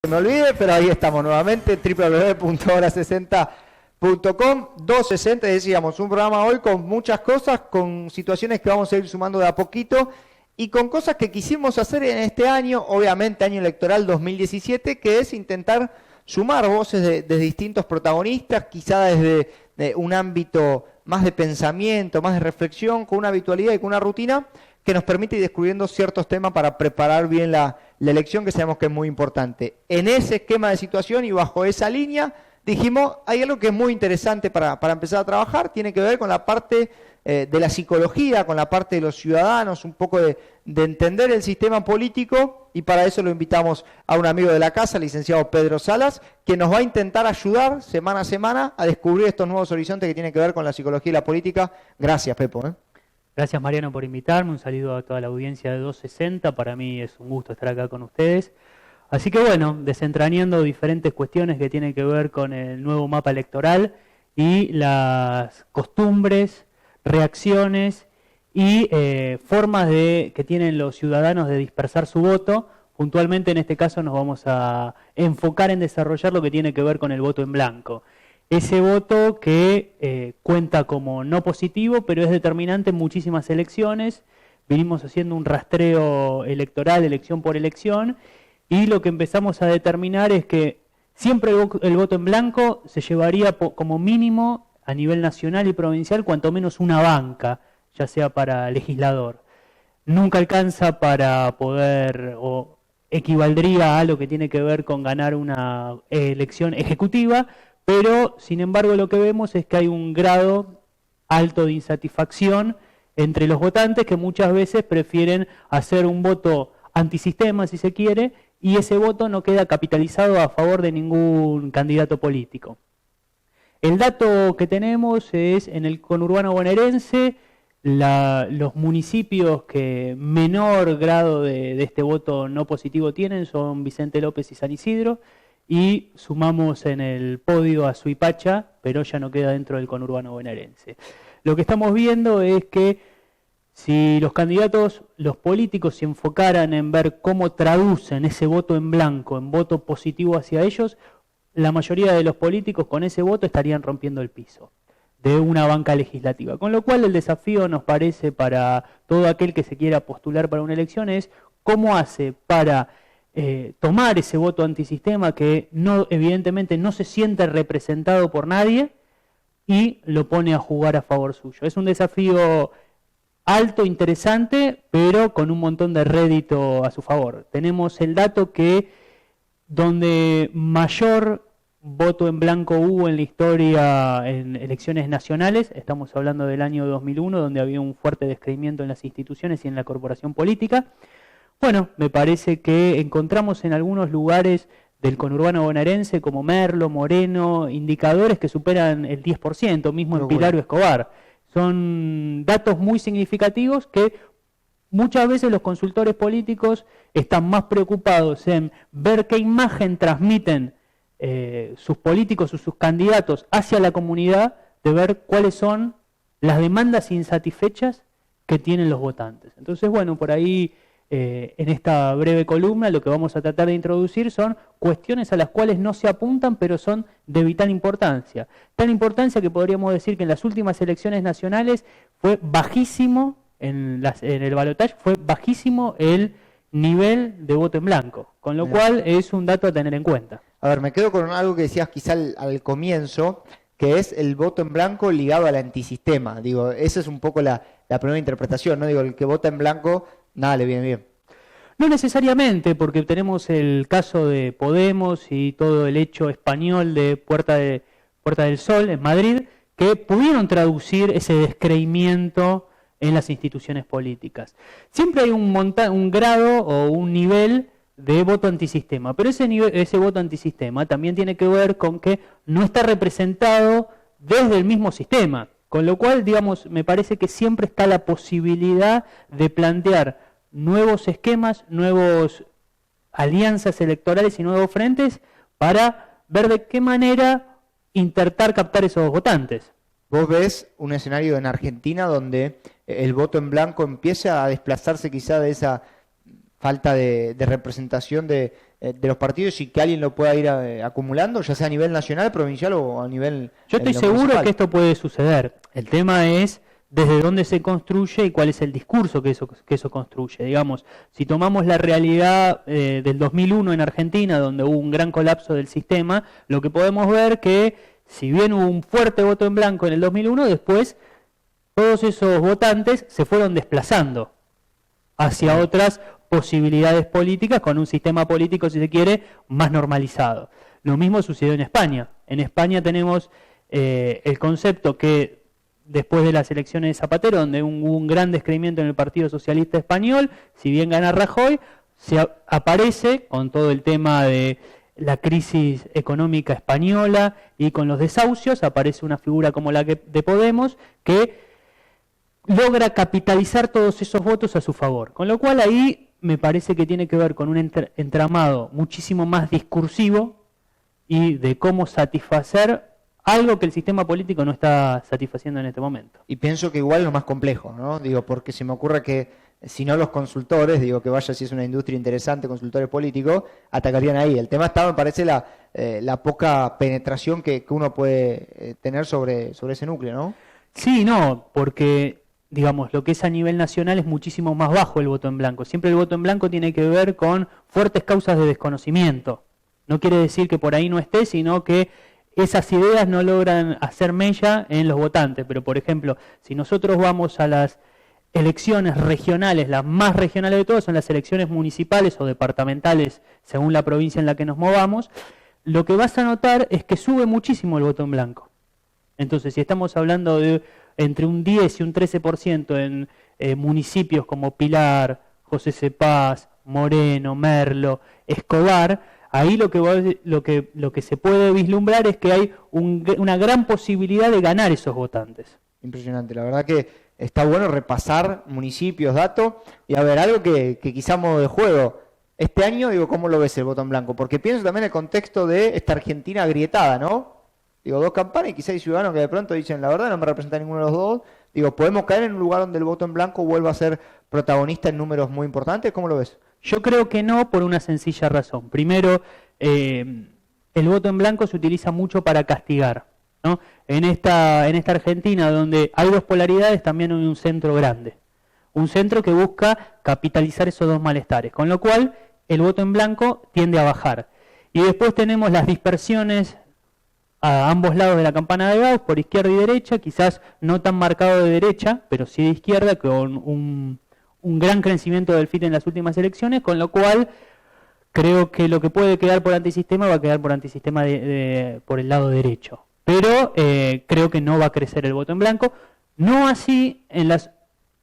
me olvide, pero ahí estamos nuevamente, www.hora60.com, 260, decíamos, un programa hoy con muchas cosas, con situaciones que vamos a ir sumando de a poquito y con cosas que quisimos hacer en este año, obviamente año electoral 2017, que es intentar sumar voces de distintos protagonistas, quizá desde un ámbito más de pensamiento, más de reflexión, con una habitualidad y con una rutina que nos permite ir descubriendo ciertos temas para preparar bien la elección, que sabemos que es muy importante. En ese esquema de situación y bajo esa línea, dijimos, hay algo que es muy interesante para empezar a trabajar, tiene que ver con la parte de la psicología, con la parte de los ciudadanos, un poco de entender el sistema político, y para eso lo invitamos a un amigo de la casa, el licenciado Pedro Salas, que nos va a intentar ayudar semana a semana a descubrir estos nuevos horizontes que tienen que ver con la psicología y la política. Gracias, Pepo. Gracias, Mariano, por invitarme. Un saludo a toda la audiencia de 260. Para mí es un gusto estar acá con ustedes. Así que bueno, desentrañando diferentes cuestiones que tienen que ver con el nuevo mapa electoral y las costumbres, reacciones y formas que tienen los ciudadanos de dispersar su voto. Puntualmente en este caso nos vamos a enfocar en desarrollar lo que tiene que ver con el voto en blanco. Ese voto que cuenta como no positivo, pero es determinante en muchísimas elecciones. Venimos haciendo un rastreo electoral, elección por elección, y lo que empezamos a determinar es que siempre el voto en blanco se llevaría como mínimo a nivel nacional y provincial cuanto menos una banca, ya sea para legislador. Nunca alcanza para poder, o equivaldría a lo que tiene que ver con ganar una elección ejecutiva, pero sin embargo lo que vemos es que hay un grado alto de insatisfacción entre los votantes que muchas veces prefieren hacer un voto antisistema, si se quiere, y ese voto no queda capitalizado a favor de ningún candidato político. El dato que tenemos es en el conurbano bonaerense, los municipios que menor grado de este voto no positivo tienen son Vicente López y San Isidro, y sumamos en el podio a Suipacha, pero ya no queda dentro del conurbano bonaerense. Lo que estamos viendo es que si los candidatos, los políticos se enfocaran en ver cómo traducen ese voto en blanco, en voto positivo hacia ellos, la mayoría de los políticos con ese voto estarían rompiendo el piso de una banca legislativa. Con lo cual el desafío nos parece para todo aquel que se quiera postular para una elección es cómo hace para tomar ese voto antisistema que evidentemente no se siente representado por nadie y lo pone a jugar a favor suyo. Es un desafío alto, interesante, pero con un montón de rédito a su favor. Tenemos el dato que donde mayor voto en blanco hubo en la historia en elecciones nacionales, estamos hablando del año 2001, donde había un fuerte descreimiento en las instituciones y en la corporación política. Bueno, me parece que encontramos en algunos lugares del conurbano bonaerense, como Merlo, Moreno, indicadores que superan el 10%, mismo en Pilar o Escobar. Son datos muy significativos que muchas veces los consultores políticos están más preocupados en ver qué imagen transmiten sus políticos o sus candidatos hacia la comunidad, de ver cuáles son las demandas insatisfechas que tienen los votantes. Entonces, bueno, por ahí en esta breve columna lo que vamos a tratar de introducir son cuestiones a las cuales no se apuntan, pero son de vital importancia. Tal importancia que podríamos decir que en las últimas elecciones nacionales fue bajísimo, en el balotaje fue bajísimo el nivel de voto en blanco, con lo cual es un dato a tener en cuenta. A ver, me quedo con algo que decías quizá al comienzo, que es el voto en blanco ligado al antisistema. Digo, esa es un poco la primera interpretación, ¿no? Digo, el que vota en blanco, nada le viene bien. No necesariamente, porque tenemos el caso de Podemos y todo el hecho español de Puerta del Sol en Madrid, que pudieron traducir ese descreimiento en las instituciones políticas. Siempre hay un grado o un nivel de voto antisistema, pero ese voto antisistema también tiene que ver con que no está representado desde el mismo sistema, con lo cual, digamos, me parece que siempre está la posibilidad de plantear nuevos esquemas, nuevas alianzas electorales y nuevos frentes para ver de qué manera intentar captar esos votantes. ¿Vos ves un escenario en Argentina donde el voto en blanco empieza a desplazarse quizá de esa falta de representación de de los partidos y que alguien lo pueda ir acumulando, ya sea a nivel nacional, provincial o a nivel Yo estoy seguro municipal? que esto puede suceder. El tema es desde dónde se construye y cuál es el discurso que eso construye. Digamos, si tomamos la realidad del 2001 en Argentina, donde hubo un gran colapso del sistema, lo que podemos ver que si bien hubo un fuerte voto en blanco en el 2001, después todos esos votantes se fueron desplazando hacia otras posibilidades políticas con un sistema político, si se quiere, más normalizado. Lo mismo sucedió en España. En España tenemos el concepto que después de las elecciones de Zapatero, donde hubo un gran descreimiento en el Partido Socialista Español, si bien gana Rajoy, se aparece con todo el tema de la crisis económica española y con los desahucios, aparece una figura como la de Podemos, que logra capitalizar todos esos votos a su favor. Con lo cual ahí me parece que tiene que ver con un entramado muchísimo más discursivo y de cómo satisfacer algo que el sistema político no está satisfaciendo en este momento. Y pienso que igual es lo más complejo, ¿no? Digo, porque se me ocurre que si no los consultores, digo que vaya si es una industria interesante, consultores políticos, atacarían ahí. El tema está, me parece, la poca penetración que uno puede tener sobre ese núcleo, ¿no? Sí, no, porque digamos, lo que es a nivel nacional es muchísimo más bajo el voto en blanco. Siempre el voto en blanco tiene que ver con fuertes causas de desconocimiento. No quiere decir que por ahí no esté, sino que esas ideas no logran hacer mella en los votantes. Pero, por ejemplo, si nosotros vamos a las elecciones regionales, las más regionales de todas son las elecciones municipales o departamentales, según la provincia en la que nos movamos, lo que vas a notar es que sube muchísimo el voto en blanco. Entonces, si estamos hablando de entre un 10 y un 13% en municipios como Pilar, José Cepaz, Moreno, Merlo, Escobar, ahí lo que se puede vislumbrar es que hay una gran posibilidad de ganar esos votantes. Impresionante, la verdad que está bueno repasar municipios, datos, y a ver, algo que quizá modo de juego. Este año, digo, ¿cómo lo ves el voto en blanco? Porque pienso también en el contexto de esta Argentina agrietada, ¿no? Digo, dos campanas y quizá hay ciudadanos que de pronto dicen, la verdad no me representa ninguno de los dos. Digo, ¿podemos caer en un lugar donde el voto en blanco vuelva a ser protagonista en números muy importantes? ¿Cómo lo ves? Yo creo que no, por una sencilla razón. Primero, el voto en blanco se utiliza mucho para castigar, ¿no? En esta Argentina, donde hay dos polaridades, también hay un centro grande. Un centro que busca capitalizar esos dos malestares, con lo cual el voto en blanco tiende a bajar. Y después tenemos las dispersiones a ambos lados de la campana de Gauss, por izquierda y derecha, quizás no tan marcado de derecha, pero sí de izquierda, con un gran crecimiento del FIT en las últimas elecciones, con lo cual creo que lo que puede quedar por antisistema va a quedar por antisistema por el lado derecho. Pero creo que no va a crecer el voto en blanco, no así en las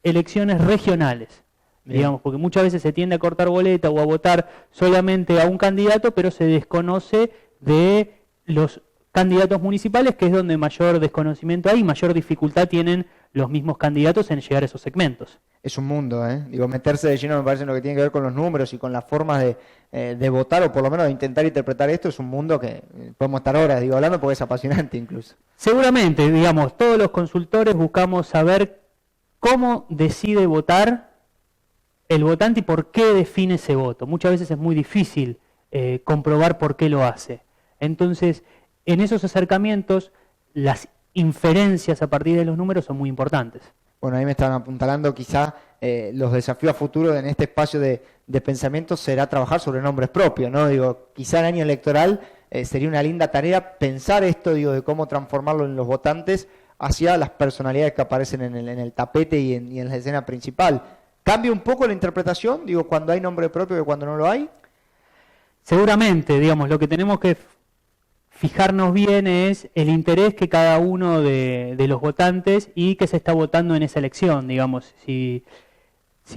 elecciones regionales, digamos, porque muchas veces se tiende a cortar boleta o a votar solamente a un candidato, pero se desconoce de los candidatos municipales, que es donde mayor desconocimiento hay y mayor dificultad tienen los mismos candidatos en llegar a esos segmentos. Es un mundo, ¿eh? Digo, meterse de lleno me parece en lo que tiene que ver con los números y con las formas de votar, o por lo menos de intentar interpretar esto, es un mundo que podemos estar horas, digo, hablando porque es apasionante incluso. Seguramente, digamos, todos los consultores buscamos saber cómo decide votar el votante y por qué define ese voto. Muchas veces es muy difícil comprobar por qué lo hace. Entonces, en esos acercamientos, las inferencias a partir de los números son muy importantes. Bueno, ahí me están apuntalando quizá los desafíos a futuro en este espacio de pensamiento será trabajar sobre nombres propios, ¿no? Digo, quizá en año electoral sería una linda tarea pensar esto, digo, de cómo transformarlo en los votantes hacia las personalidades que aparecen en el tapete y en la escena principal. ¿Cambia un poco la interpretación, digo, cuando hay nombre propio que cuando no lo hay? Seguramente, digamos, lo que tenemos que fijarnos bien es el interés que cada uno de los votantes y que se está votando en esa elección, digamos. Si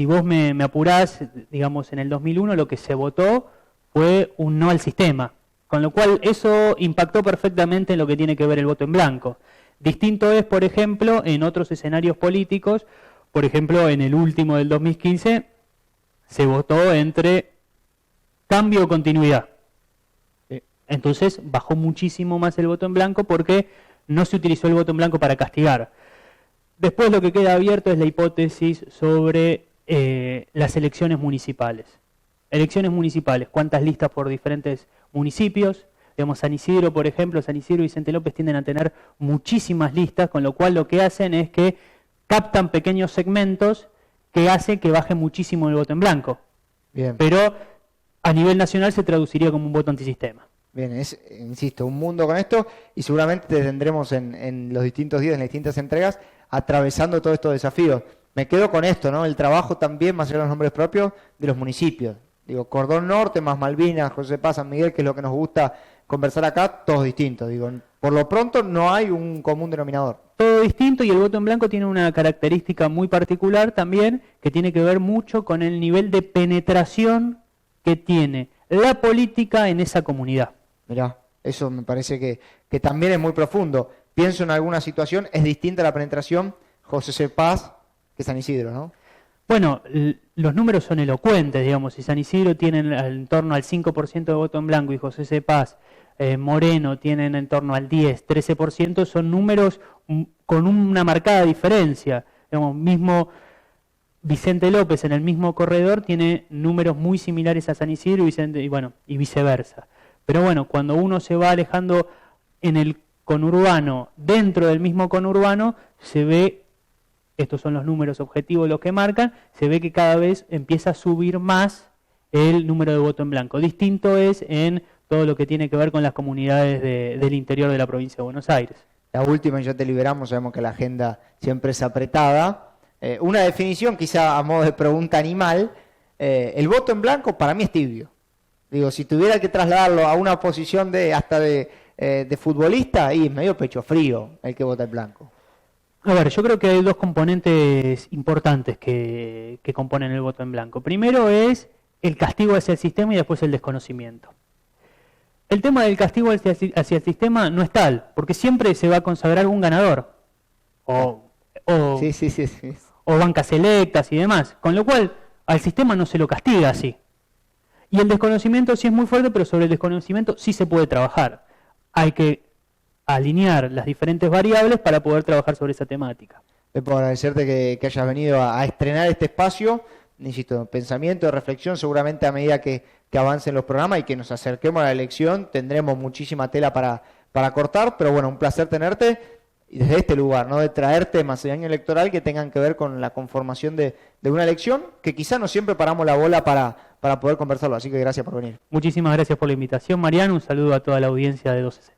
vos me apurás, digamos, en el 2001 lo que se votó fue un no al sistema, con lo cual eso impactó perfectamente en lo que tiene que ver el voto en blanco. Distinto es, por ejemplo, en otros escenarios políticos, por ejemplo, en el último del 2015 se votó entre cambio o continuidad. Entonces bajó muchísimo más el voto en blanco porque no se utilizó el voto en blanco para castigar. Después lo que queda abierto es la hipótesis sobre las elecciones municipales. elecciones municipales, cuántas listas por diferentes municipios. Digamos, San Isidro, por ejemplo, San Isidro y Vicente López tienden a tener muchísimas listas, con lo cual lo que hacen es que captan pequeños segmentos que hace que baje muchísimo el voto en blanco. Bien. Pero a nivel nacional se traduciría como un voto antisistema. Bien, es, insisto, un mundo con esto y seguramente te tendremos en los distintos días, en las distintas entregas, atravesando todos estos desafíos. Me quedo con esto, ¿no? El trabajo también, más allá de los nombres propios, de los municipios. Digo, Cordón Norte, más Malvinas, José Paz, San Miguel, que es lo que nos gusta conversar acá, todos distintos. Digo, por lo pronto no hay un común denominador. Todo distinto, y el voto en blanco tiene una característica muy particular también, que tiene que ver mucho con el nivel de penetración que tiene la política en esa comunidad. Mirá, eso me parece que también es muy profundo. Pienso en alguna situación, es distinta la penetración José C. Paz que San Isidro, ¿no? Bueno, los números son elocuentes, digamos. Si San Isidro tienen en torno al 5% de voto en blanco y José C. Paz, Moreno tienen en torno al 10, 13%, son números con una marcada diferencia. Digamos, mismo Vicente López en el mismo corredor tiene números muy similares a San Isidro y viceversa. Pero bueno, cuando uno se va alejando en el conurbano, dentro del mismo conurbano, se ve, estos son los números objetivos los que marcan, se ve que cada vez empieza a subir más el número de voto en blanco. Distinto es en todo lo que tiene que ver con las comunidades del interior de la provincia de Buenos Aires. La última, y ya te liberamos, sabemos que la agenda siempre es apretada. Una definición, quizá a modo de pregunta animal, el voto en blanco para mí es tibio. Digo, si tuviera que trasladarlo a una posición de futbolista, y es medio pecho frío el que vota en blanco. A ver, yo creo que hay dos componentes importantes que componen el voto en blanco. Primero es el castigo hacia el sistema y después el desconocimiento. El tema del castigo hacia el sistema no es tal, porque siempre se va a consagrar un ganador. O bancas electas y demás. Con lo cual, al sistema no se lo castiga así. Y el desconocimiento sí es muy fuerte, pero sobre el desconocimiento sí se puede trabajar. Hay que alinear las diferentes variables para poder trabajar sobre esa temática. Pepo, agradecerte que hayas venido a estrenar este espacio, insisto, pensamiento, reflexión, seguramente a medida que avancen los programas y que nos acerquemos a la elección tendremos muchísima tela para cortar, pero bueno, un placer tenerte y desde este lugar, ¿no? De traer temas de año electoral que tengan que ver con la conformación de una elección, que quizá no siempre paramos la bola para poder conversarlo, así que gracias por venir. Muchísimas gracias por la invitación, Mariano, un saludo a toda la audiencia de 12C.